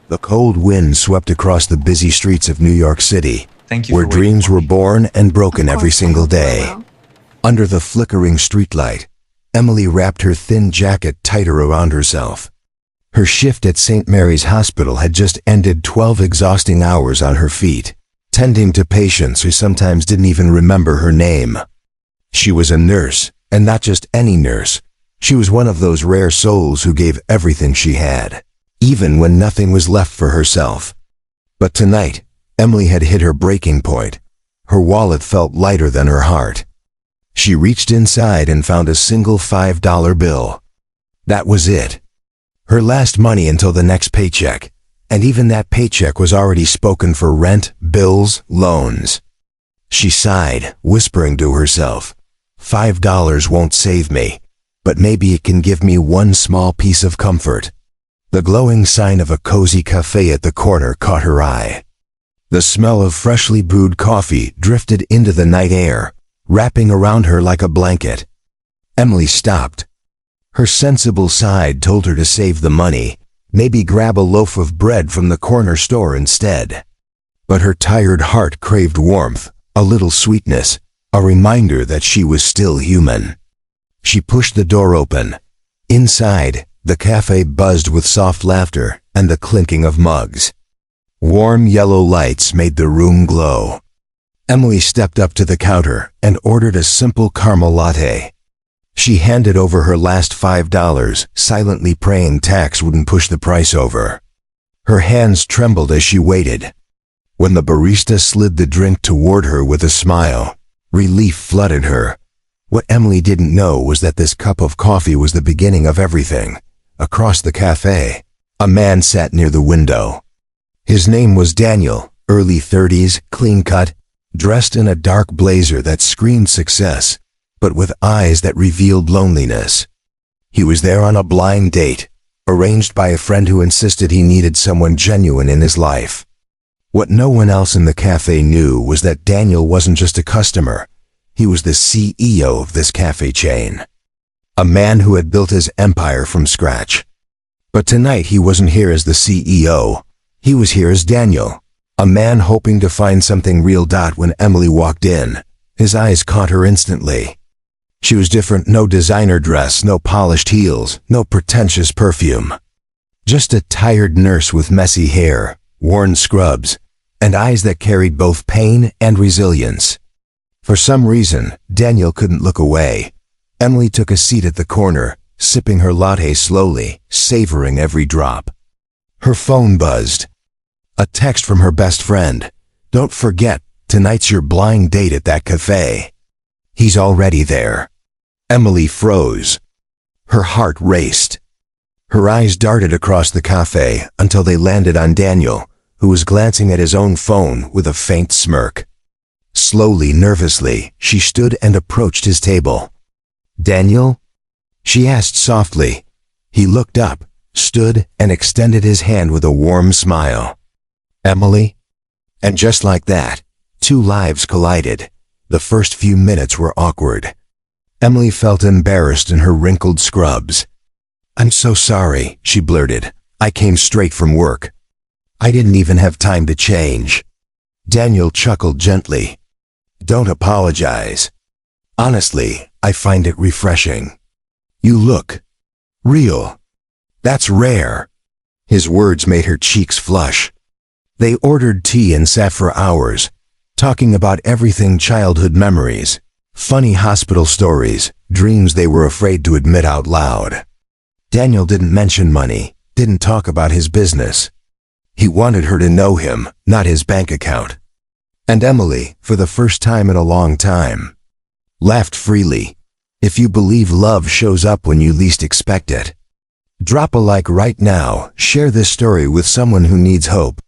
The cold wind swept across the busy streets of New York City, where dreams were born and broken every single day. Under the flickering streetlight, Emily wrapped her thin jacket tighter around herself. Her shift at St. Mary's Hospital had just ended 12 exhausting hours on her feet, tending to patients who sometimes didn't even remember her name. She was a nurse, and not just any nurse. She was one of those rare souls who gave everything she had, even when nothing was left for herself. But tonight, Emily had hit her breaking point. Her wallet felt lighter than her heart. She reached inside and found a single $5 bill. That was it. Her last money until the next paycheck, and even that paycheck was already spoken for rent, bills, loans. She sighed, whispering to herself, $5 won't save me, but maybe it can give me one small piece of comfort. The glowing sign of a cozy café at the corner caught her eye. The smell of freshly brewed coffee drifted into the night air, wrapping around her like a blanket. Emily stopped. Her sensible side told her to save the money, maybe grab a loaf of bread from the corner store instead. But her tired heart craved warmth, a little sweetness, a reminder that she was still human. She pushed the door open. Inside, the cafe buzzed with soft laughter and the clinking of mugs. Warm yellow lights made the room glow. Emily stepped up to the counter and ordered a simple caramel latte. She handed over her last $5, silently praying tax wouldn't push the price over. Her hands trembled as she waited. When the barista slid the drink toward her with a smile, relief flooded her. What Emily didn't know was that this cup of coffee was the beginning of everything. Across the cafe, a man sat near the window. His name was Daniel, early 30s, clean-cut, dressed in a dark blazer that screamed success, but with eyes that revealed loneliness. He was there on a blind date, arranged by a friend who insisted he needed someone genuine in his life. What no one else in the cafe knew was that Daniel wasn't just a customer. He was the CEO of this cafe chain. A man who had built his empire from scratch. But tonight he wasn't here as the CEO. He was here as Daniel, a man hoping to find something real. When Emily walked in, his eyes caught her instantly. She was different, no designer dress, no polished heels, no pretentious perfume. Just a tired nurse with messy hair, worn scrubs, and eyes that carried both pain and resilience. For some reason, Daniel couldn't look away. Emily took a seat at the corner, sipping her latte slowly, savoring every drop. Her phone buzzed. A text from her best friend. Don't forget, tonight's your blind date at that cafe. He's already there. Emily froze. Her heart raced. Her eyes darted across the cafe until they landed on Daniel, who was glancing at his own phone with a faint smirk. Slowly, nervously, she stood and approached his table. "Daniel?" she asked softly. He looked up, stood, and extended his hand with a warm smile. "Emily?" And just like that, two lives collided. The first few minutes were awkward. Emily felt embarrassed in her wrinkled scrubs. "I'm so sorry," she blurted. "I came straight from work. I didn't even have time to change." Daniel chuckled gently. "Don't apologize. Honestly, I find it refreshing. You look real. That's rare." His words made her cheeks flush. They ordered tea and sat for hours, talking about everything: childhood memories, funny hospital stories, dreams they were afraid to admit out loud. Daniel didn't mention money, didn't talk about his business. He wanted her to know him, not his bank account. And Emily, for the first time in a long time, laughed freely. If you believe love shows up when you least expect it. Drop a like right now, share this story with someone who needs hope.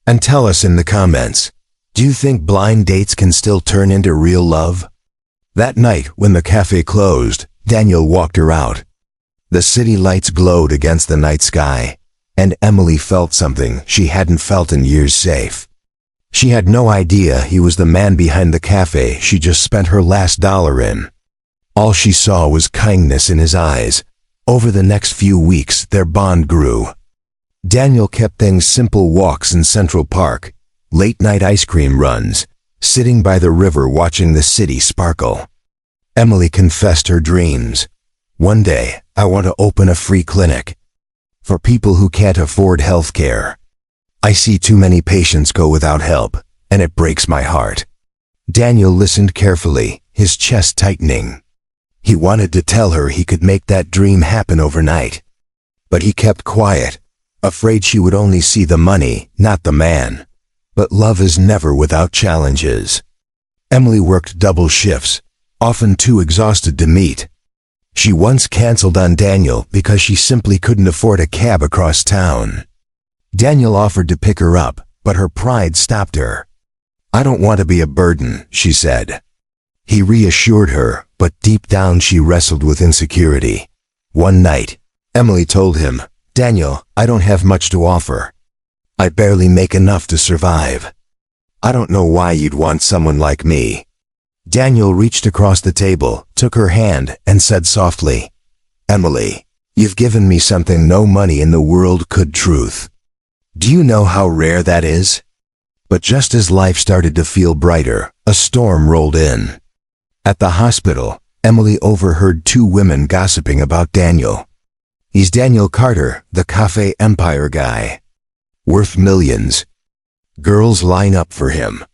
And tell us in the comments, do you think blind dates can still turn into real love? That night, when the cafe closed, Daniel walked her out. The city lights glowed against the night sky, and Emily felt something she hadn't felt in years. Safe. She had no idea he was the man behind the cafe she just spent her last dollar in. All she saw was kindness in his eyes. Over the next few weeks, their bond grew. Daniel kept things simple: walks in Central Park, late-night ice cream runs, sitting by the river watching the city sparkle. Emily confessed her dreams. One day, I want to open a free clinic for people who can't afford health care. I see too many patients go without help, and it breaks my heart. Daniel listened carefully, his chest tightening. He wanted to tell her he could make that dream happen overnight. But he kept quiet, afraid she would only see the money, not the man. But love is never without challenges. Emily worked double shifts, often too exhausted to meet. She once canceled on Daniel because she simply couldn't afford a cab across town. Daniel offered to pick her up, but her pride stopped her. "I don't want to be a burden," she said. He reassured her, but deep down she wrestled with insecurity. One night, Emily told him, "Daniel, I don't have much to offer. I barely make enough to survive. I don't know why you'd want someone like me." Daniel reached across the table, took her hand, and said softly, "Emily, you've given me something no money in the world could. Truth. Do you know how rare that is?" But just as life started to feel brighter, a storm rolled in. At the hospital, Emily overheard two women gossiping about Daniel. "He's Daniel Carter, the café empire guy. Worth millions. Girls line up for him."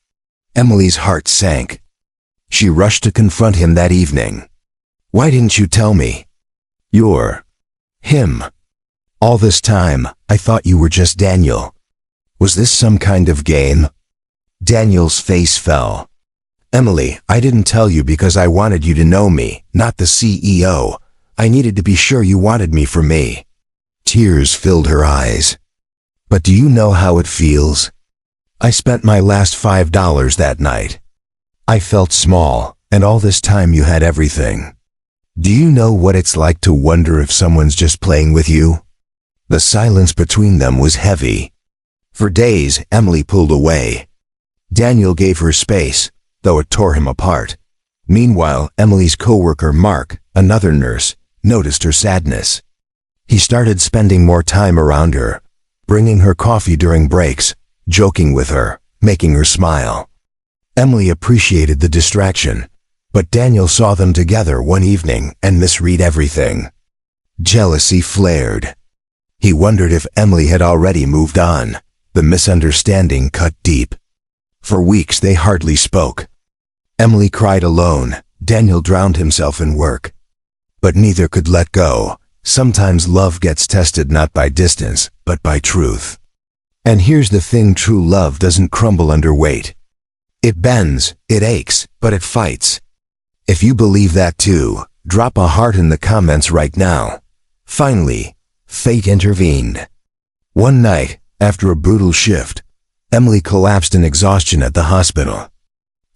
Emily's heart sank. She rushed to confront him that evening. "Why didn't you tell me? You're him. All this time, I thought you were just Daniel. Was this some kind of game?" Daniel's face fell. "Emily, I didn't tell you because I wanted you to know me, not the CEO. I needed to be sure you wanted me for me." Tears filled her eyes. "But do you know how it feels? I spent my last $5 that night. I felt small, and all this time you had everything. Do you know what it's like to wonder if someone's just playing with you?" The silence between them was heavy. For days, Emily pulled away. Daniel gave her space, though it tore him apart. Meanwhile, Emily's coworker Mark, another nurse, noticed her sadness. He started spending more time around her, bringing her coffee during breaks, joking with her, making her smile. Emily appreciated the distraction, but Daniel saw them together one evening and misread everything. Jealousy flared. He wondered if Emily had already moved on. The misunderstanding cut deep. For weeks they hardly spoke. Emily cried alone. Daniel drowned himself in work. But neither could let go. Sometimes love gets tested not by distance, but by truth. And here's the thing: true love doesn't crumble under weight. It bends, it aches, but it fights. If you believe that too, drop a heart in the comments right now. Finally, fate intervened. One night, after a brutal shift, Emily collapsed in exhaustion at the hospital.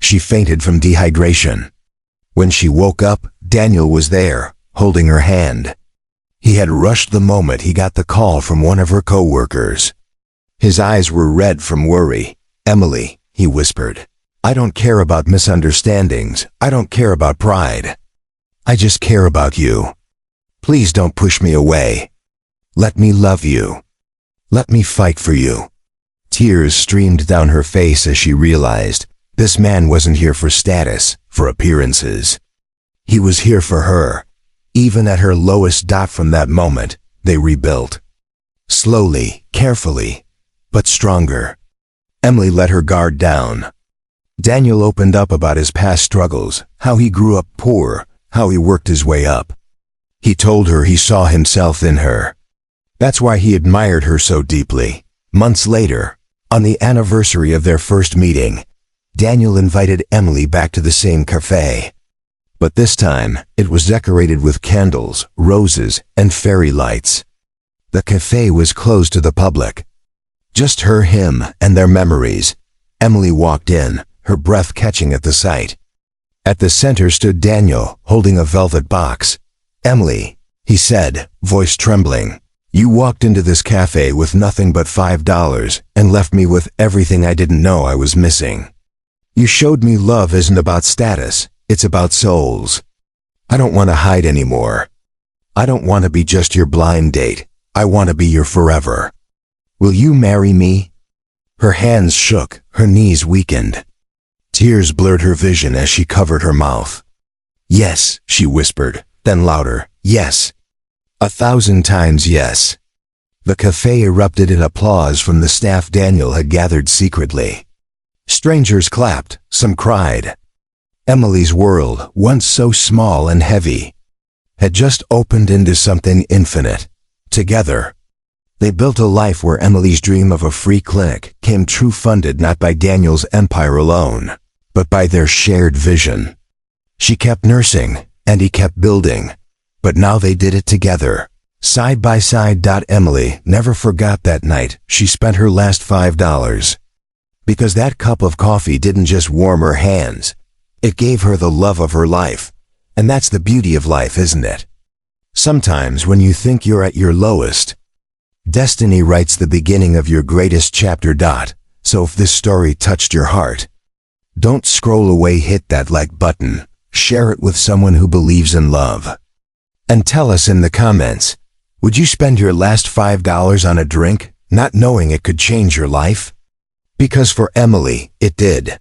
She fainted from dehydration. When she woke up, Daniel was there, holding her hand. He had rushed the moment he got the call from one of her coworkers. His eyes were red from worry. "Emily," he whispered, "I don't care about misunderstandings. I don't care about pride. I just care about you. Please don't push me away. Let me love you. Let me fight for you." Tears streamed down her face as she realized this man wasn't here for status, for appearances. He was here for her. Even at her lowest dot from that moment, they rebuilt. Slowly, carefully, but stronger. Emily let her guard down. Daniel opened up about his past struggles, how he grew up poor, how he worked his way up. He told her he saw himself in her. That's why he admired her so deeply. Months later, on the anniversary of their first meeting, Daniel invited Emily back to the same café. But this time, it was decorated with candles, roses, and fairy lights. The café was closed to the public. Just her, him, and their memories. Emily walked in, her breath catching at the sight. At the center stood Daniel, holding a velvet box. "Emily," he said, voice trembling, "you walked into this cafe with nothing but $5 and left me with everything I didn't know I was missing. You showed me love isn't about status, it's about souls. I don't want to hide anymore. I don't want to be just your blind date. I want to be your forever." Will you marry me? Her hands shook, her knees weakened. Tears blurred her vision as she covered her mouth. Yes, she whispered, then louder, yes. 1,000 times yes. The café erupted in applause from the staff Daniel had gathered secretly. Strangers clapped, some cried. Emily's world, once so small and heavy, had just opened into something infinite. Together, they built a life where Emily's dream of a free clinic came true, funded not by Daniel's empire alone, but by their shared vision. She kept nursing, and he kept building, but now they did it together, side by side. Emily never forgot that night she spent her last $5. Because that cup of coffee didn't just warm her hands, it gave her the love of her life. And that's the beauty of life, isn't it? Sometimes when you think you're at your lowest, destiny writes the beginning of your greatest chapter. So if this story touched your heart, don't scroll away, hit that like button, share it with someone who believes in love. And tell us in the comments, would you spend your last $5 on a drink, not knowing it could change your life? Because for Emily, it did.